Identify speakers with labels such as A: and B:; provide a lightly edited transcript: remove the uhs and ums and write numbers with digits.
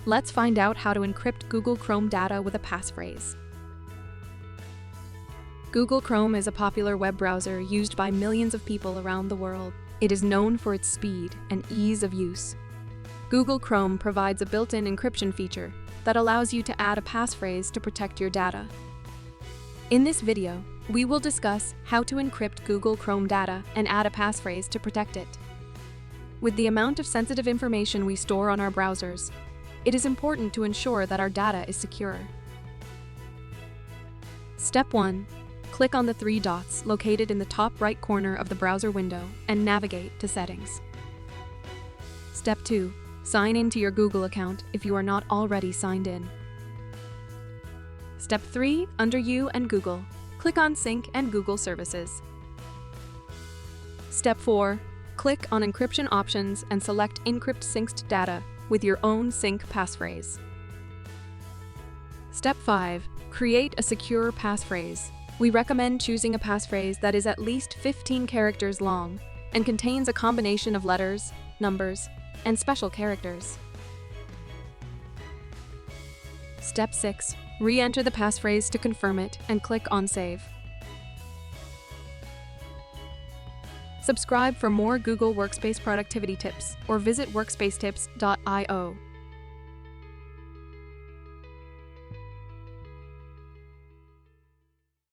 A: Let's find out how to encrypt Google Chrome data with a passphrase. Google Chrome is a popular web browser used by millions of people around the world. It is known for its speed and ease of use. Google Chrome provides a built-in encryption feature that allows you to add a passphrase to protect your data. In this video, we will discuss how to encrypt Google Chrome data and add a passphrase to protect it. With the amount of sensitive information we store on our browsers, it is important to ensure that our data is secure. Step 1. Click on the three dots located in the top right corner of the browser window and navigate to Settings. Step 2. Sign in to your Google account if you are not already signed in. Step 3. Under You and Google, click on Sync and Google Services. Step 4. Click on Encryption Options and select Encrypt Synced Data with your own sync passphrase. Step 5. Create a secure passphrase. We recommend choosing a passphrase that is at least 15 characters long and contains a combination of letters, numbers, and special characters. Step 6. Re-enter the passphrase to confirm it and click on Save. Subscribe for more Google Workspace productivity tips or visit workspacetips.io.